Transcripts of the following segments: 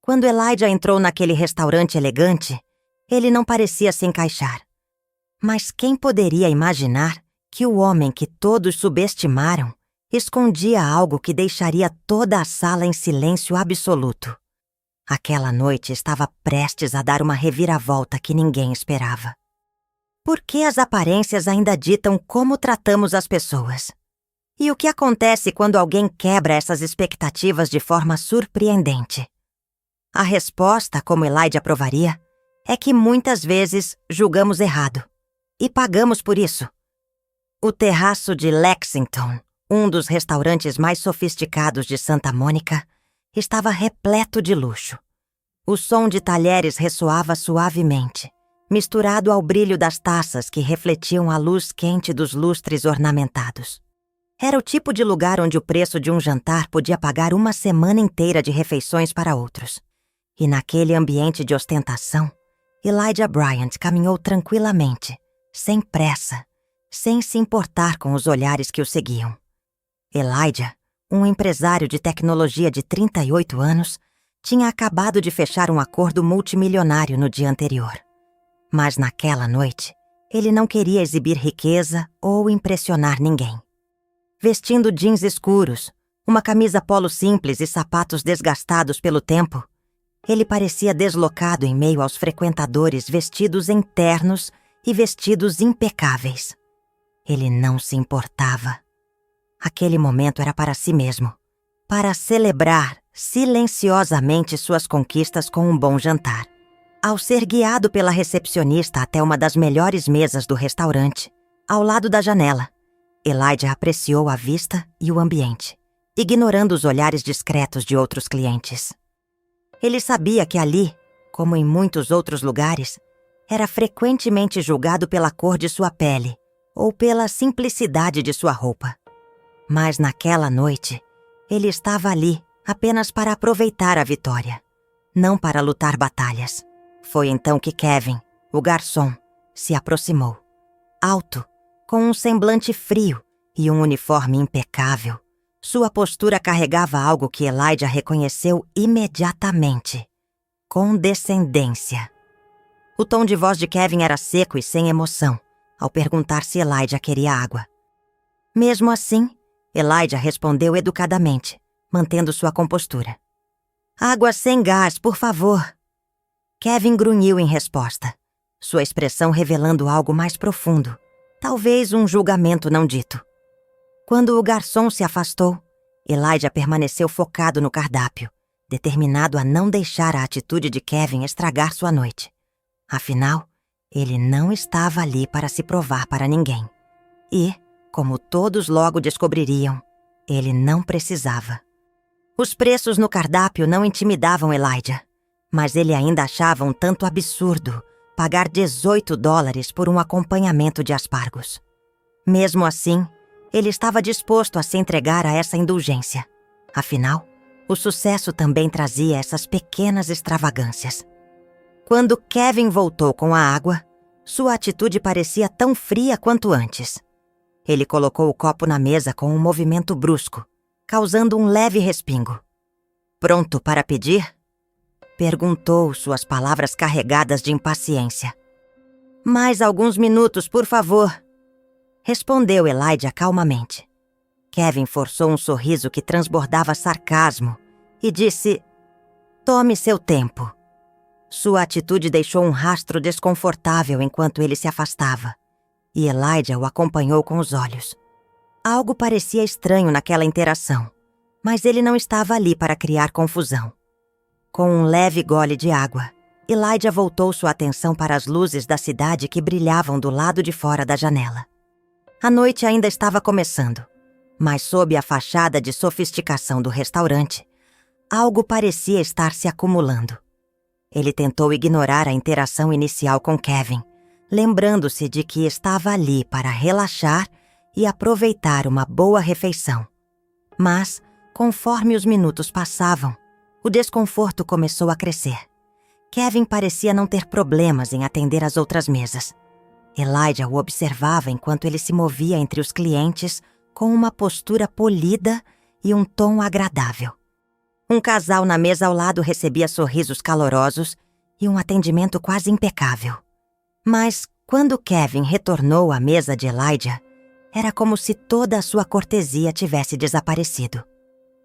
Quando Elijah entrou naquele restaurante elegante, ele não parecia se encaixar. Mas quem poderia imaginar que o homem que todos subestimaram escondia algo que deixaria toda a sala em silêncio absoluto? Aquela noite estava prestes a dar uma reviravolta que ninguém esperava. Por que as aparências ainda ditam como tratamos as pessoas? E o que acontece quando alguém quebra essas expectativas de forma surpreendente? A resposta, como Elijah provaria, é que muitas vezes julgamos errado. E pagamos por isso. O terraço de Lexington, um dos restaurantes mais sofisticados de Santa Mônica, estava repleto de luxo. O som de talheres ressoava suavemente, misturado ao brilho das taças que refletiam a luz quente dos lustres ornamentados. Era o tipo de lugar onde o preço de um jantar podia pagar uma semana inteira de refeições para outros. E naquele ambiente de ostentação, Elijah Bryant caminhou tranquilamente, sem pressa, sem se importar com os olhares que o seguiam. Elijah, um empresário de tecnologia de 38 anos, tinha acabado de fechar um acordo multimilionário no dia anterior. Mas naquela noite, ele não queria exibir riqueza ou impressionar ninguém. Vestindo jeans escuros, uma camisa polo simples e sapatos desgastados pelo tempo, ele parecia deslocado em meio aos frequentadores vestidos em ternos e vestidos impecáveis. Ele não se importava. Aquele momento era para si mesmo, para celebrar silenciosamente suas conquistas com um bom jantar. Ao ser guiado pela recepcionista até uma das melhores mesas do restaurante, ao lado da janela, Elijah apreciou a vista e o ambiente, ignorando os olhares discretos de outros clientes. Ele sabia que ali, como em muitos outros lugares, era frequentemente julgado pela cor de sua pele ou pela simplicidade de sua roupa. Mas naquela noite, ele estava ali apenas para aproveitar a vitória, não para lutar batalhas. Foi então que Kevin, o garçom, se aproximou. Alto, com um semblante frio e um uniforme impecável, sua postura carregava algo que Elijah reconheceu imediatamente: condescendência. O tom de voz de Kevin era seco e sem emoção, ao perguntar se Elijah queria água. Mesmo assim, Elijah respondeu educadamente, mantendo sua compostura. "Água sem gás, por favor." Kevin grunhiu em resposta, sua expressão revelando algo mais profundo, talvez um julgamento não dito. Quando o garçom se afastou, Elijah permaneceu focado no cardápio, determinado a não deixar a atitude de Kevin estragar sua noite. Afinal, ele não estava ali para se provar para ninguém. E, como todos logo descobririam, ele não precisava. Os preços no cardápio não intimidavam Elijah, mas ele ainda achava um tanto absurdo pagar $18 por um acompanhamento de aspargos. Mesmo assim, ele estava disposto a se entregar a essa indulgência. Afinal, o sucesso também trazia essas pequenas extravagâncias. Quando Kevin voltou com a água, sua atitude parecia tão fria quanto antes. Ele colocou o copo na mesa com um movimento brusco, causando um leve respingo. "Pronto para pedir?" perguntou, suas palavras carregadas de impaciência. "Mais alguns minutos, por favor", respondeu Elijah calmamente. Kevin forçou um sorriso que transbordava sarcasmo e disse: "Tome seu tempo." Sua atitude deixou um rastro desconfortável enquanto ele se afastava, e Elijah o acompanhou com os olhos. Algo parecia estranho naquela interação, mas ele não estava ali para criar confusão. Com um leve gole de água, Elijah voltou sua atenção para as luzes da cidade que brilhavam do lado de fora da janela. A noite ainda estava começando, mas sob a fachada de sofisticação do restaurante, algo parecia estar se acumulando. Ele tentou ignorar a interação inicial com Kevin, lembrando-se de que estava ali para relaxar e aproveitar uma boa refeição. Mas, conforme os minutos passavam, o desconforto começou a crescer. Kevin parecia não ter problemas em atender as outras mesas. Elijah o observava enquanto ele se movia entre os clientes com uma postura polida e um tom agradável. Um casal na mesa ao lado recebia sorrisos calorosos e um atendimento quase impecável. Mas, quando Kevin retornou à mesa de Elijah, era como se toda a sua cortesia tivesse desaparecido.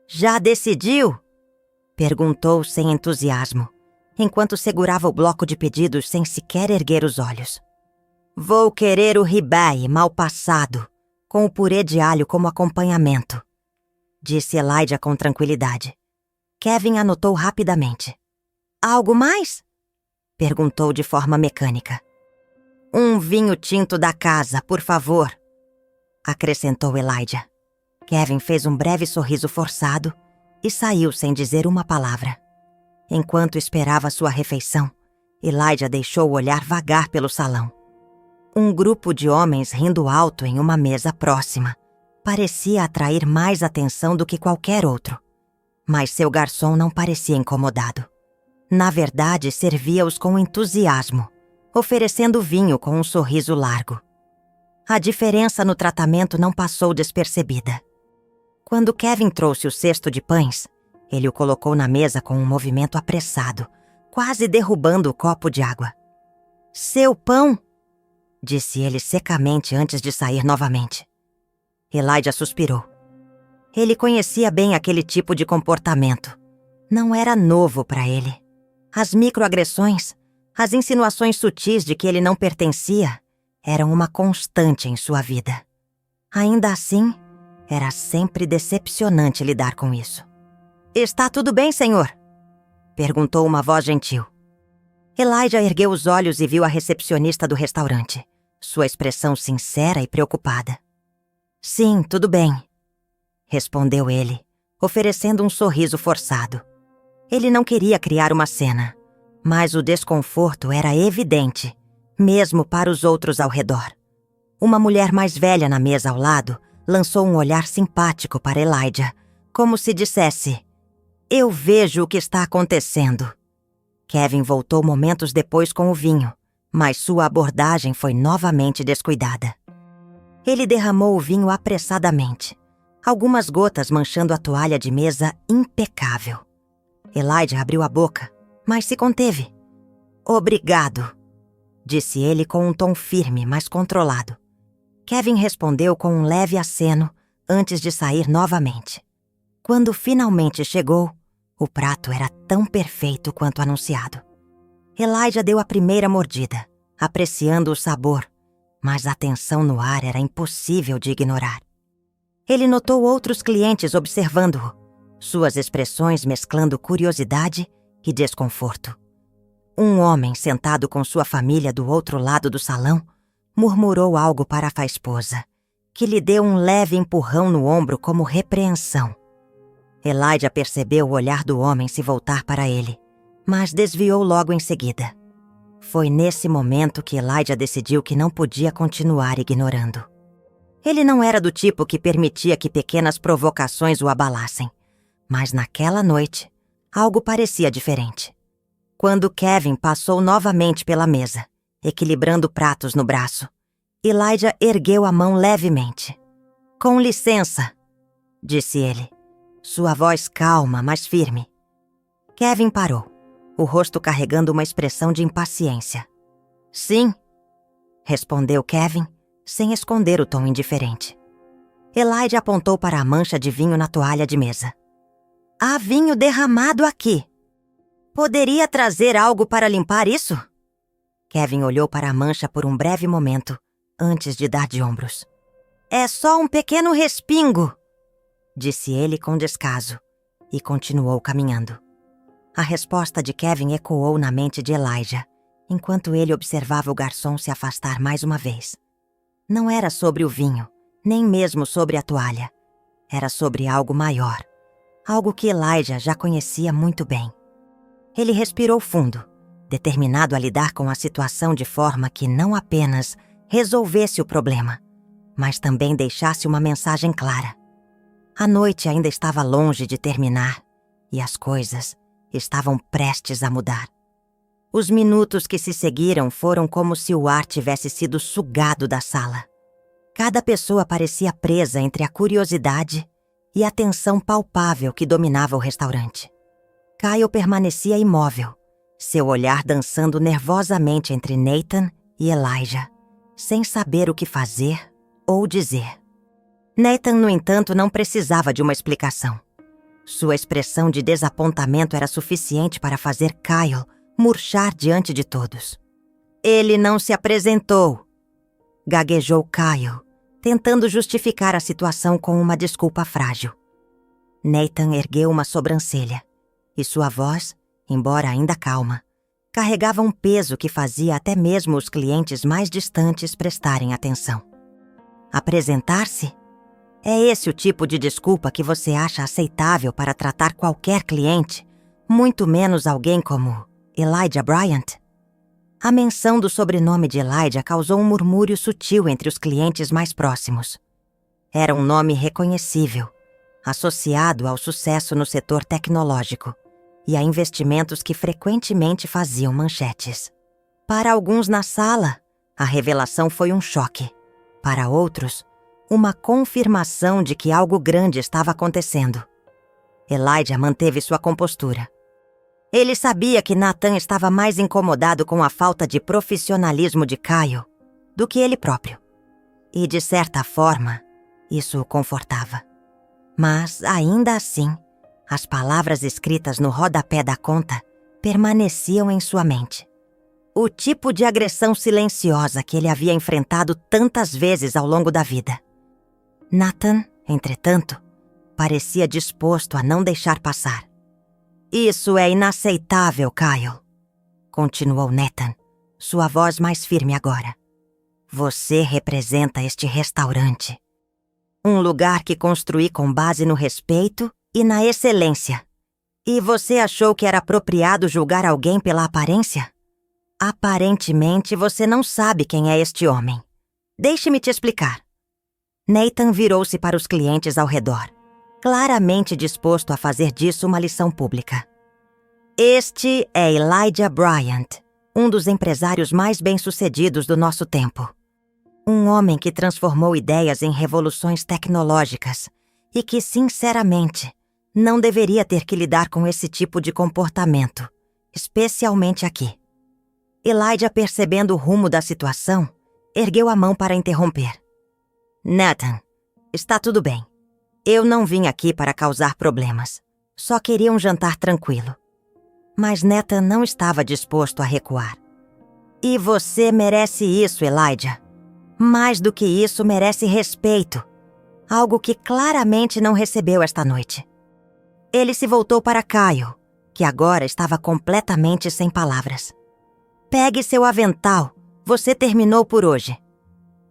"Já decidiu?" perguntou sem entusiasmo, enquanto segurava o bloco de pedidos sem sequer erguer os olhos. "Vou querer o ribeye mal passado, com o purê de alho como acompanhamento", disse Elijah com tranquilidade. Kevin anotou rapidamente. "Algo mais?" perguntou de forma mecânica. "Um vinho tinto da casa, por favor", acrescentou Elijah. Kevin fez um breve sorriso forçado e saiu sem dizer uma palavra. Enquanto esperava sua refeição, Elijah deixou o olhar vagar pelo salão. Um grupo de homens rindo alto em uma mesa próxima parecia atrair mais atenção do que qualquer outro. Mas seu garçom não parecia incomodado. Na verdade, servia-os com entusiasmo, oferecendo vinho com um sorriso largo. A diferença no tratamento não passou despercebida. Quando Kevin trouxe o cesto de pães, ele o colocou na mesa com um movimento apressado, quase derrubando o copo de água. "Seu pão?" disse ele secamente antes de sair novamente. Elijah suspirou. Ele conhecia bem aquele tipo de comportamento. Não era novo para ele. As microagressões, as insinuações sutis de que ele não pertencia, eram uma constante em sua vida. Ainda assim, era sempre decepcionante lidar com isso. "Está tudo bem, senhor?" perguntou uma voz gentil. Elijah ergueu os olhos e viu a recepcionista do restaurante, sua expressão sincera e preocupada. "Sim, tudo bem", respondeu ele, oferecendo um sorriso forçado. Ele não queria criar uma cena, mas o desconforto era evidente, mesmo para os outros ao redor. Uma mulher mais velha na mesa ao lado lançou um olhar simpático para Elijah, como se dissesse: "Eu vejo o que está acontecendo." Kevin voltou momentos depois com o vinho, mas sua abordagem foi novamente descuidada. Ele derramou o vinho apressadamente, algumas gotas manchando a toalha de mesa impecável. Elijah abriu a boca, mas se conteve. "Obrigado", disse ele com um tom firme, mas controlado. Kevin respondeu com um leve aceno antes de sair novamente. Quando finalmente chegou, o prato era tão perfeito quanto anunciado. Elijah deu a primeira mordida, apreciando o sabor, mas a tensão no ar era impossível de ignorar. Ele notou outros clientes observando-o, suas expressões mesclando curiosidade e desconforto. Um homem sentado com sua família do outro lado do salão murmurou algo para a esposa, que lhe deu um leve empurrão no ombro como repreensão. Elijah percebeu o olhar do homem se voltar para ele, mas desviou logo em seguida. Foi nesse momento que Elijah decidiu que não podia continuar ignorando. Ele não era do tipo que permitia que pequenas provocações o abalassem, mas naquela noite, algo parecia diferente. Quando Kevin passou novamente pela mesa, equilibrando pratos no braço, Elijah ergueu a mão levemente. "Com licença", disse ele, sua voz calma, mas firme. Kevin parou, o rosto carregando uma expressão de impaciência. "Sim", respondeu Kevin, sem esconder o tom indiferente. Elijah apontou para a mancha de vinho na toalha de mesa. "Há vinho derramado aqui. Poderia trazer algo para limpar isso?" Kevin olhou para a mancha por um breve momento, antes de dar de ombros. "É só um pequeno respingo", disse ele com descaso, e continuou caminhando. A resposta de Kevin ecoou na mente de Elijah, enquanto ele observava o garçom se afastar mais uma vez. Não era sobre o vinho, nem mesmo sobre a toalha. Era sobre algo maior, algo que Elijah já conhecia muito bem. Ele respirou fundo, determinado a lidar com a situação de forma que não apenas resolvesse o problema, mas também deixasse uma mensagem clara. A noite ainda estava longe de terminar e as coisas estavam prestes a mudar. Os minutos que se seguiram foram como se o ar tivesse sido sugado da sala. Cada pessoa parecia presa entre a curiosidade e a tensão palpável que dominava o restaurante. Kyle permanecia imóvel, seu olhar dançando nervosamente entre Nathan e Elijah, sem saber o que fazer ou dizer. Nathan, no entanto, não precisava de uma explicação. Sua expressão de desapontamento era suficiente para fazer Kyle murchar diante de todos. Ele não se apresentou, gaguejou Kyle, tentando justificar a situação com uma desculpa frágil. Nathan ergueu uma sobrancelha, e sua voz, embora ainda calma, carregava um peso que fazia até mesmo os clientes mais distantes prestarem atenção. Apresentar-se? É esse o tipo de desculpa que você acha aceitável para tratar qualquer cliente, muito menos alguém como Elijah Bryant? A menção do sobrenome de Elijah causou um murmúrio sutil entre os clientes mais próximos. Era um nome reconhecível, associado ao sucesso no setor tecnológico e a investimentos que frequentemente faziam manchetes. Para alguns na sala, a revelação foi um choque. Para outros, uma confirmação de que algo grande estava acontecendo. Elijah manteve sua compostura. Ele sabia que Nathan estava mais incomodado com a falta de profissionalismo de Kyle do que ele próprio. E, de certa forma, isso o confortava. Mas, ainda assim, as palavras escritas no rodapé da conta permaneciam em sua mente. O tipo de agressão silenciosa que ele havia enfrentado tantas vezes ao longo da vida. Nathan, entretanto, parecia disposto a não deixar passar. Isso é inaceitável, Kyle, continuou Nathan, sua voz mais firme agora. Você representa este restaurante. Um lugar que construí com base no respeito e na excelência. E você achou que era apropriado julgar alguém pela aparência? Aparentemente, você não sabe quem é este homem. Deixe-me te explicar. Nathan virou-se para os clientes ao redor, claramente disposto a fazer disso uma lição pública. Este é Elijah Bryant, um dos empresários mais bem-sucedidos do nosso tempo. Um homem que transformou ideias em revoluções tecnológicas e que, sinceramente, não deveria ter que lidar com esse tipo de comportamento, especialmente aqui. Elijah, percebendo o rumo da situação, ergueu a mão para interromper. Nathan, está tudo bem. Eu não vim aqui para causar problemas. Só queria um jantar tranquilo. Mas Nathan não estava disposto a recuar. E você merece isso, Elijah. Mais do que isso, merece respeito. Algo que claramente não recebeu esta noite. Ele se voltou para Kyle, que agora estava completamente sem palavras. Pegue seu avental. Você terminou por hoje.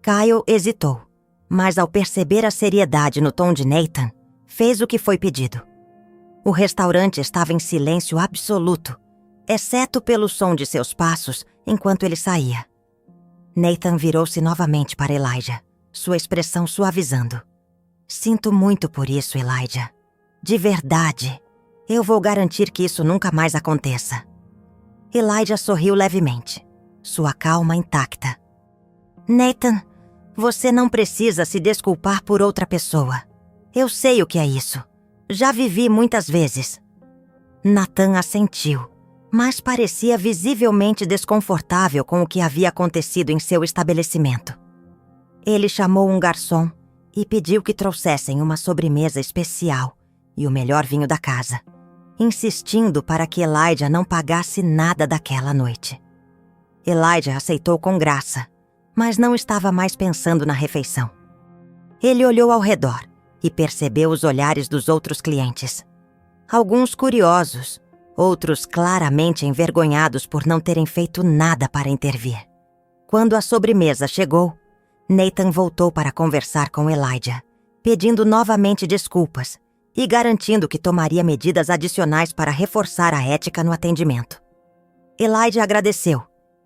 Kyle hesitou, mas ao perceber a seriedade no tom de Nathan, fez o que foi pedido. O restaurante estava em silêncio absoluto, exceto pelo som de seus passos enquanto ele saía. Nathan virou-se novamente para Elijah, sua expressão suavizando. Sinto muito por isso, Elijah. De verdade. Eu vou garantir que isso nunca mais aconteça. Elijah sorriu levemente, sua calma intacta. Nathan, você não precisa se desculpar por outra pessoa. Eu sei o que é isso. Já vivi muitas vezes. Nathan assentiu, mas parecia visivelmente desconfortável com o que havia acontecido em seu estabelecimento. Ele chamou um garçom e pediu que trouxessem uma sobremesa especial e o melhor vinho da casa, insistindo para que Elijah não pagasse nada daquela noite. Elijah aceitou com graça, mas não estava mais pensando na refeição. Ele olhou ao redor e percebeu os olhares dos outros clientes. Alguns curiosos, outros claramente envergonhados por não terem feito nada para intervir. Quando a sobremesa chegou, Nathan voltou para conversar com Elijah, pedindo novamente desculpas e garantindo que tomaria medidas adicionais para reforçar a ética no atendimento. Elijah agradeceu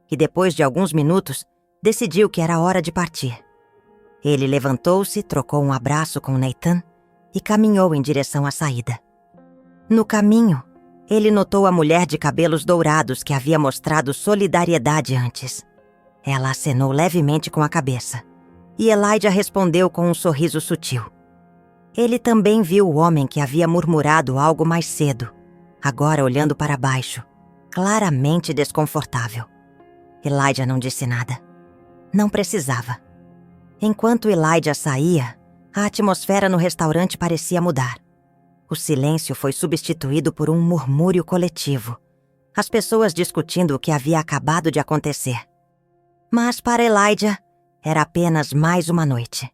e, depois de alguns minutos, decidiu que era hora de partir. Ele levantou-se, trocou um abraço com Nathan e caminhou em direção à saída. No caminho, ele notou a mulher de cabelos dourados que havia mostrado solidariedade antes. Ela acenou levemente com a cabeça, e Elijah respondeu com um sorriso sutil. Ele também viu o homem que havia murmurado algo mais cedo, agora olhando para baixo, claramente desconfortável. Elijah não disse nada. Não precisava. Enquanto Elijah saía, a atmosfera no restaurante parecia mudar. O silêncio foi substituído por um murmúrio coletivo. As pessoas discutindo o que havia acabado de acontecer. Mas para Elijah, era apenas mais uma noite.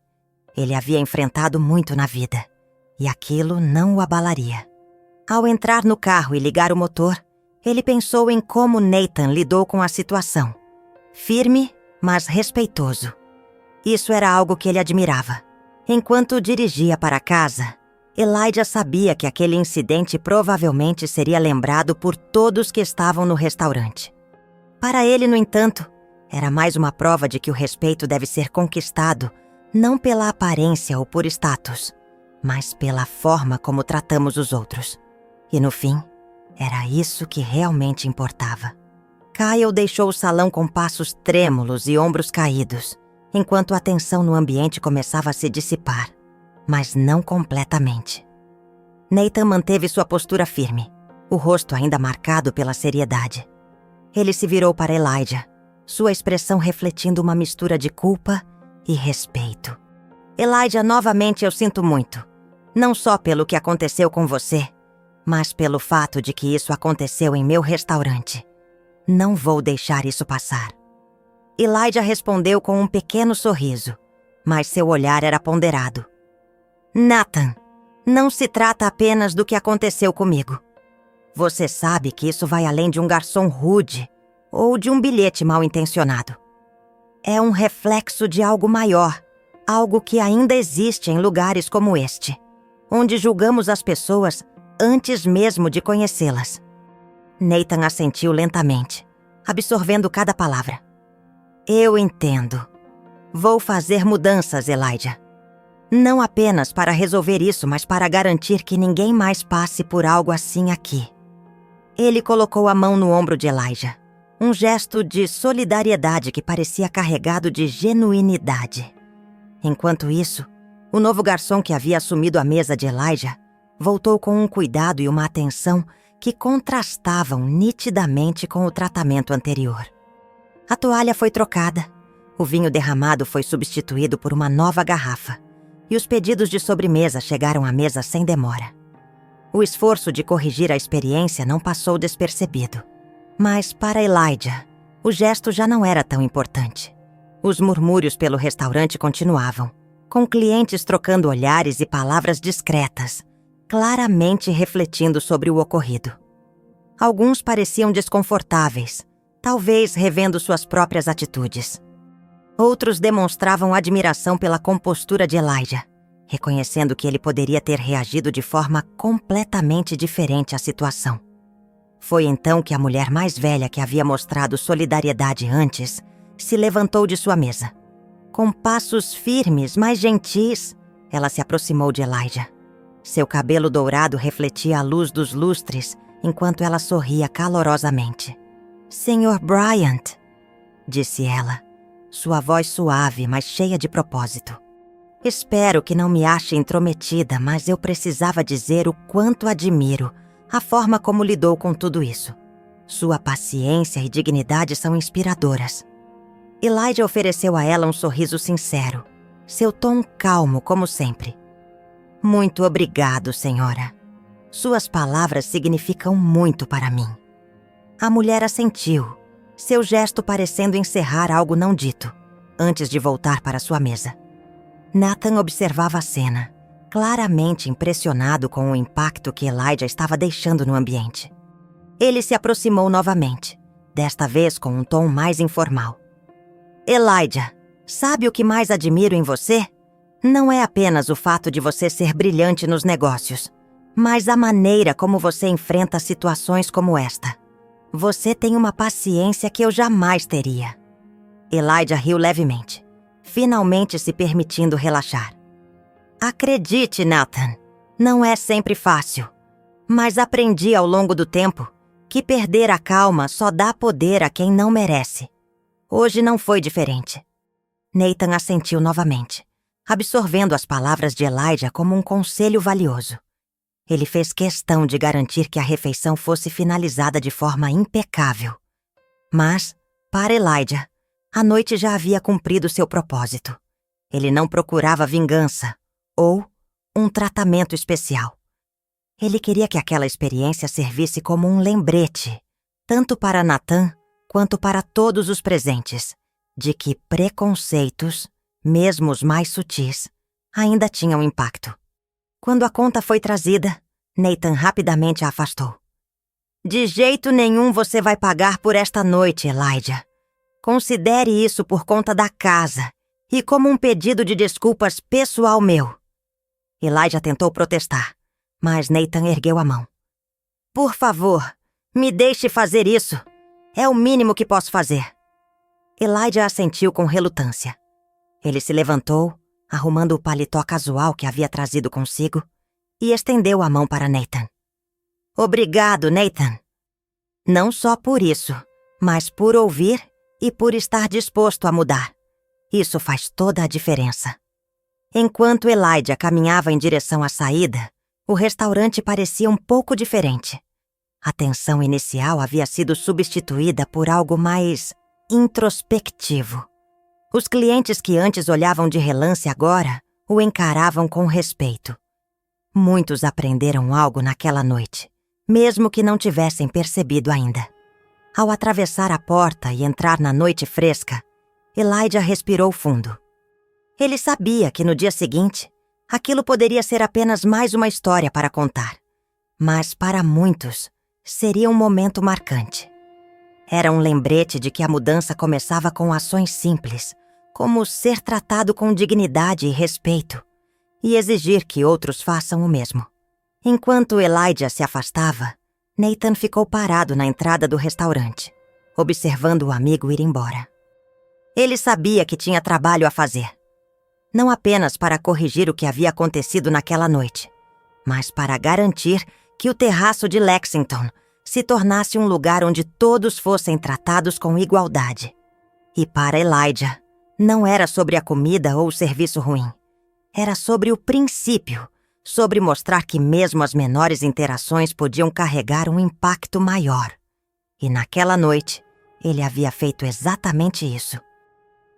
Ele havia enfrentado muito na vida, e aquilo não o abalaria. Ao entrar no carro e ligar o motor, ele pensou em como Nathan lidou com a situação. Firme, mas respeitoso. Isso era algo que ele admirava. Enquanto dirigia para casa, Elijah sabia que aquele incidente provavelmente seria lembrado por todos que estavam no restaurante. Para ele, no entanto, era mais uma prova de que o respeito deve ser conquistado não pela aparência ou por status, mas pela forma como tratamos os outros. E no fim, era isso que realmente importava. Kyle deixou o salão com passos trêmulos e ombros caídos, enquanto a tensão no ambiente começava a se dissipar, mas não completamente. Nathan manteve sua postura firme, o rosto ainda marcado pela seriedade. Ele se virou para Elijah, sua expressão refletindo uma mistura de culpa e respeito. Elijah, novamente eu sinto muito, não só pelo que aconteceu com você, mas pelo fato de que isso aconteceu em meu restaurante. Não vou deixar isso passar. Elijah respondeu com um pequeno sorriso, mas seu olhar era ponderado. Nathan, não se trata apenas do que aconteceu comigo. Você sabe que isso vai além de um garçom rude ou de um bilhete mal-intencionado. É um reflexo de algo maior, algo que ainda existe em lugares como este, onde julgamos as pessoas antes mesmo de conhecê-las. Nathan assentiu lentamente, absorvendo cada palavra. Eu entendo. Vou fazer mudanças, Elijah. Não apenas para resolver isso, mas para garantir que ninguém mais passe por algo assim aqui. Ele colocou a mão no ombro de Elijah, um gesto de solidariedade que parecia carregado de genuinidade. Enquanto isso, o novo garçom que havia assumido a mesa de Elijah voltou com um cuidado e uma atenção que contrastavam nitidamente com o tratamento anterior. A toalha foi trocada, o vinho derramado foi substituído por uma nova garrafa, e os pedidos de sobremesa chegaram à mesa sem demora. O esforço de corrigir a experiência não passou despercebido. Mas para Elijah, o gesto já não era tão importante. Os murmúrios pelo restaurante continuavam, com clientes trocando olhares e palavras discretas, claramente refletindo sobre o ocorrido. Alguns pareciam desconfortáveis, talvez revendo suas próprias atitudes. Outros demonstravam admiração pela compostura de Elijah, reconhecendo que ele poderia ter reagido de forma completamente diferente à situação. Foi então que a mulher mais velha que havia mostrado solidariedade antes se levantou de sua mesa. Com passos firmes, mas gentis, ela se aproximou de Elijah. Seu cabelo dourado refletia a luz dos lustres enquanto ela sorria calorosamente. Sr. Bryant, disse ela, sua voz suave, mas cheia de propósito. Espero que não me ache intrometida, mas eu precisava dizer o quanto admiro a forma como lidou com tudo isso. Sua paciência e dignidade são inspiradoras. Elijah ofereceu a ela um sorriso sincero, seu tom calmo como sempre. Muito obrigado, senhora. Suas palavras significam muito para mim. A mulher assentiu, seu gesto parecendo encerrar algo não dito, antes de voltar para sua mesa. Nathan observava a cena, claramente impressionado com o impacto que Elijah estava deixando no ambiente. Ele se aproximou novamente, desta vez com um tom mais informal. Elijah, sabe o que mais admiro em você? Não é apenas o fato de você ser brilhante nos negócios, mas a maneira como você enfrenta situações como esta. Você tem uma paciência que eu jamais teria. Elijah riu levemente, finalmente se permitindo relaxar. Acredite, Nathan, não é sempre fácil, mas aprendi ao longo do tempo que perder a calma só dá poder a quem não merece. Hoje não foi diferente. Nathan assentiu novamente, absorvendo as palavras de Elijah como um conselho valioso. Ele fez questão de garantir que a refeição fosse finalizada de forma impecável. Mas, para Elijah, a noite já havia cumprido seu propósito. Ele não procurava vingança ou um tratamento especial. Ele queria que aquela experiência servisse como um lembrete, tanto para Nathan quanto para todos os presentes, de que preconceitos, mesmo os mais sutis, ainda tinham impacto. Quando a conta foi trazida, Nathan rapidamente a afastou. De jeito nenhum você vai pagar por esta noite, Elijah. Considere isso por conta da casa e como um pedido de desculpas pessoal meu. Elijah tentou protestar, mas Nathan ergueu a mão. Por favor, me deixe fazer isso. É o mínimo que posso fazer. Elijah assentiu com relutância. Ele se levantou, arrumando o paletó casual que havia trazido consigo, e estendeu a mão para Nathan. Obrigado, Nathan. Não só por isso, mas por ouvir e por estar disposto a mudar. Isso faz toda a diferença. Enquanto Elijah caminhava em direção à saída, o restaurante parecia um pouco diferente. A tensão inicial havia sido substituída por algo mais introspectivo. Os clientes que antes olhavam de relance agora o encaravam com respeito. Muitos aprenderam algo naquela noite, mesmo que não tivessem percebido ainda. Ao atravessar a porta e entrar na noite fresca, Elijah respirou fundo. Ele sabia que no dia seguinte, aquilo poderia ser apenas mais uma história para contar. Mas para muitos, seria um momento marcante. Era um lembrete de que a mudança começava com ações simples, como ser tratado com dignidade e respeito, e exigir que outros façam o mesmo. Enquanto Elijah se afastava, Nathan ficou parado na entrada do restaurante, observando o amigo ir embora. Ele sabia que tinha trabalho a fazer. Não apenas para corrigir o que havia acontecido naquela noite, mas para garantir que o terraço de Lexington se tornasse um lugar onde todos fossem tratados com igualdade. E para Elijah, não era sobre a comida ou o serviço ruim. Era sobre o princípio, sobre mostrar que mesmo as menores interações podiam carregar um impacto maior. E naquela noite, ele havia feito exatamente isso.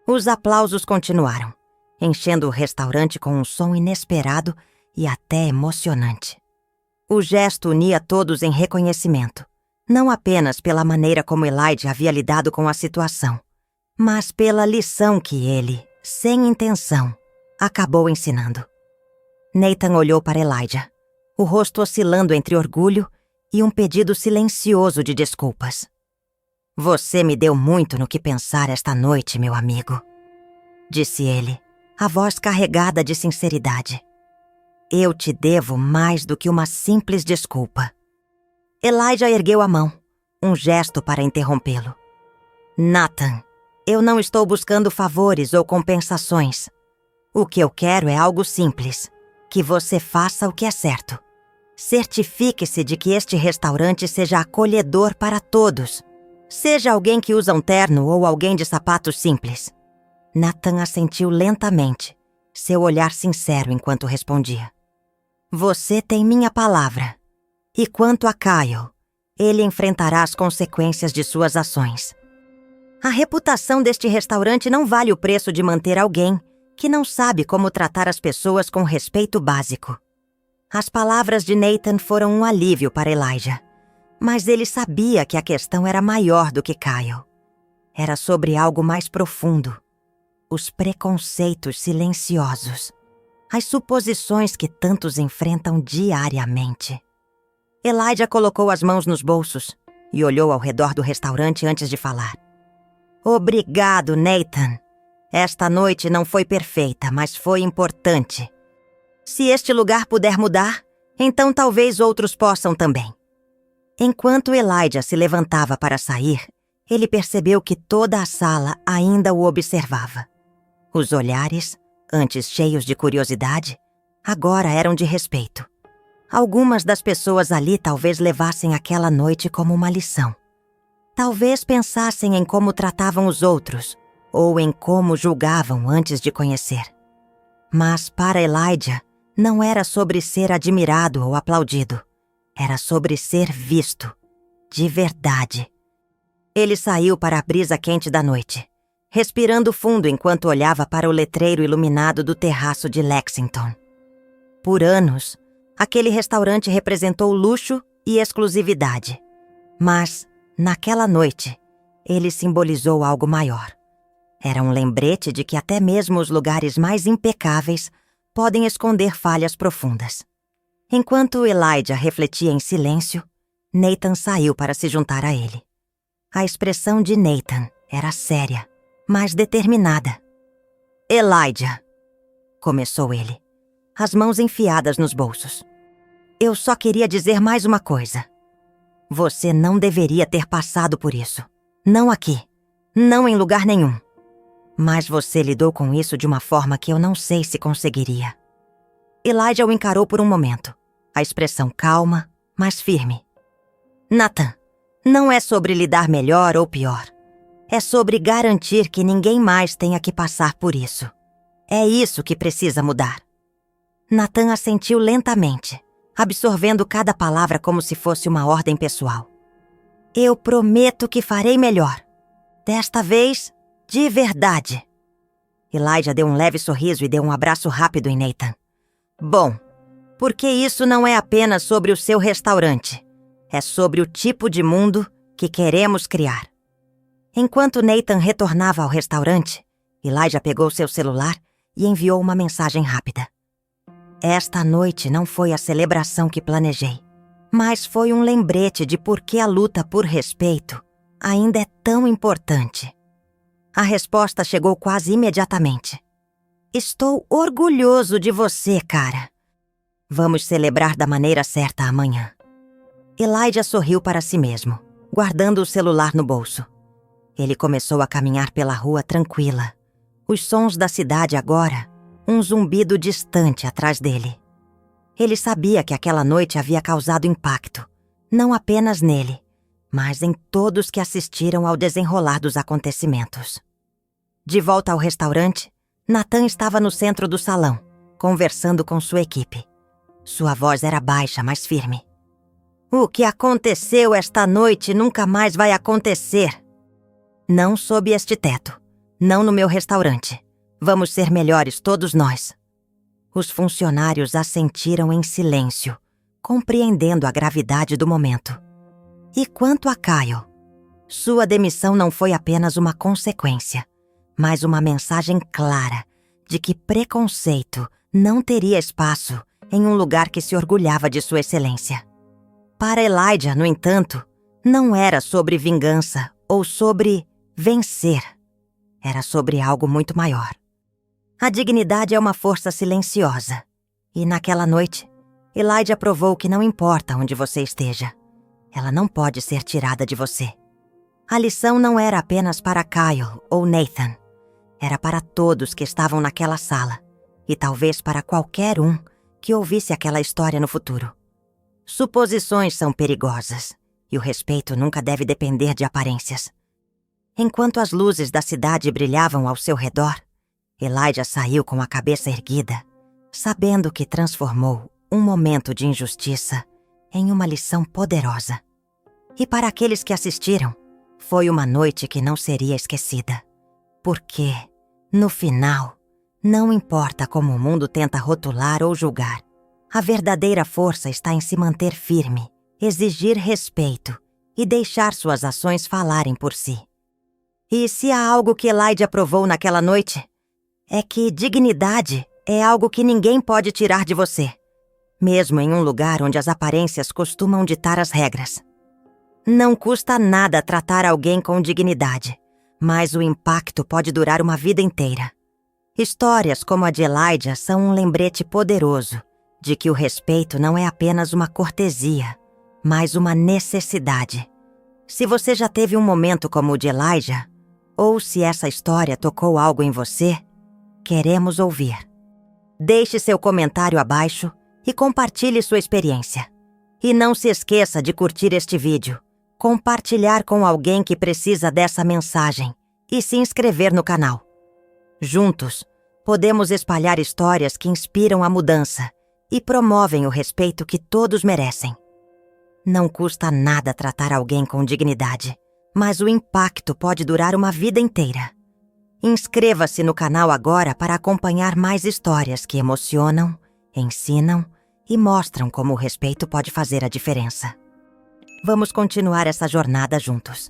Os aplausos continuaram, enchendo o restaurante com um som inesperado e até emocionante. O gesto unia todos em reconhecimento, não apenas pela maneira como Elijah havia lidado com a situação, mas pela lição que ele, sem intenção, acabou ensinando. Nathan olhou para Elijah, o rosto oscilando entre orgulho e um pedido silencioso de desculpas. Você me deu muito no que pensar esta noite, meu amigo, disse ele, a voz carregada de sinceridade. Eu te devo mais do que uma simples desculpa. Elijah ergueu a mão, um gesto para interrompê-lo. Nathan, eu não estou buscando favores ou compensações. O que eu quero é algo simples, que você faça o que é certo. Certifique-se de que este restaurante seja acolhedor para todos. Seja alguém que usa um terno ou alguém de sapatos simples. Nathan assentiu lentamente, seu olhar sincero enquanto respondia. Você tem minha palavra. E quanto a Kyle, ele enfrentará as consequências de suas ações. A reputação deste restaurante não vale o preço de manter alguém que não sabe como tratar as pessoas com respeito básico. As palavras de Nathan foram um alívio para Elijah, mas ele sabia que a questão era maior do que Kyle. Era sobre algo mais profundo. Os preconceitos silenciosos. As suposições que tantos enfrentam diariamente. Elijah colocou as mãos nos bolsos e olhou ao redor do restaurante antes de falar. Obrigado, Nathan. Esta noite não foi perfeita, mas foi importante. Se este lugar puder mudar, então talvez outros possam também. Enquanto Elijah se levantava para sair, ele percebeu que toda a sala ainda o observava. Os olhares, antes cheios de curiosidade, agora eram de respeito. Algumas das pessoas ali talvez levassem aquela noite como uma lição. Talvez pensassem em como tratavam os outros, ou em como julgavam antes de conhecer. Mas para Elijah, não era sobre ser admirado ou aplaudido. Era sobre ser visto, de verdade. Ele saiu para a brisa quente da noite, respirando fundo enquanto olhava para o letreiro iluminado do terraço de Lexington. Por anos, aquele restaurante representou luxo e exclusividade. Mas, naquela noite, ele simbolizou algo maior. Era um lembrete de que até mesmo os lugares mais impecáveis podem esconder falhas profundas. Enquanto Elijah refletia em silêncio, Nathan saiu para se juntar a ele. A expressão de Nathan era séria, mas determinada. "Elijah", começou ele, as mãos enfiadas nos bolsos. "Eu só queria dizer mais uma coisa. Você não deveria ter passado por isso. Não aqui. Não em lugar nenhum. Mas você lidou com isso de uma forma que eu não sei se conseguiria." Elijah o encarou por um momento, a expressão calma, mas firme. "Nathan, não é sobre lidar melhor ou pior. É sobre garantir que ninguém mais tenha que passar por isso. É isso que precisa mudar." Nathan assentiu lentamente, absorvendo cada palavra como se fosse uma ordem pessoal. "Eu prometo que farei melhor. Desta vez, de verdade." Elijah deu um leve sorriso e deu um abraço rápido em Nathan. "Bom, porque isso não é apenas sobre o seu restaurante. É sobre o tipo de mundo que queremos criar." Enquanto Nathan retornava ao restaurante, Elijah pegou seu celular e enviou uma mensagem rápida. "Esta noite não foi a celebração que planejei, mas foi um lembrete de por que a luta por respeito ainda é tão importante." A resposta chegou quase imediatamente. "Estou orgulhoso de você, cara. Vamos celebrar da maneira certa amanhã." Elijah sorriu para si mesmo, guardando o celular no bolso. Ele começou a caminhar pela rua tranquila. Os sons da cidade agora, um zumbido distante atrás dele. Ele sabia que aquela noite havia causado impacto, não apenas nele, mas em todos que assistiram ao desenrolar dos acontecimentos. De volta ao restaurante, Nathan estava no centro do salão, conversando com sua equipe. Sua voz era baixa, mas firme. "O que aconteceu esta noite nunca mais vai acontecer. Não sob este teto, não no meu restaurante. Vamos ser melhores, todos nós." Os funcionários assentiram em silêncio, compreendendo a gravidade do momento. E quanto a Kyle? Sua demissão não foi apenas uma consequência, mas uma mensagem clara de que preconceito não teria espaço em um lugar que se orgulhava de sua excelência. Para Elijah, no entanto, não era sobre vingança ou sobre vencer. Era sobre algo muito maior. A dignidade é uma força silenciosa. E naquela noite, Elijah provou que não importa onde você esteja, ela não pode ser tirada de você. A lição não era apenas para Kyle ou Nathan. Era para todos que estavam naquela sala, e talvez para qualquer um que ouvisse aquela história no futuro. Suposições são perigosas, e o respeito nunca deve depender de aparências. Enquanto as luzes da cidade brilhavam ao seu redor, Elijah saiu com a cabeça erguida, sabendo que transformou um momento de injustiça em uma lição poderosa. E para aqueles que assistiram, foi uma noite que não seria esquecida. Porque, no final, não importa como o mundo tenta rotular ou julgar, a verdadeira força está em se manter firme, exigir respeito e deixar suas ações falarem por si. E se há algo que Elijah provou naquela noite, é que dignidade é algo que ninguém pode tirar de você, mesmo em um lugar onde as aparências costumam ditar as regras. Não custa nada tratar alguém com dignidade, mas o impacto pode durar uma vida inteira. Histórias como a de Elijah são um lembrete poderoso de que o respeito não é apenas uma cortesia, mas uma necessidade. Se você já teve um momento como o de Elijah, ou se essa história tocou algo em você, queremos ouvir. Deixe seu comentário abaixo e compartilhe sua experiência. E não se esqueça de curtir este vídeo, compartilhar com alguém que precisa dessa mensagem e se inscrever no canal. Juntos, podemos espalhar histórias que inspiram a mudança e promovem o respeito que todos merecem. Não custa nada tratar alguém com dignidade, mas o impacto pode durar uma vida inteira. Inscreva-se no canal agora para acompanhar mais histórias que emocionam, ensinam e mostram como o respeito pode fazer a diferença. Vamos continuar essa jornada juntos.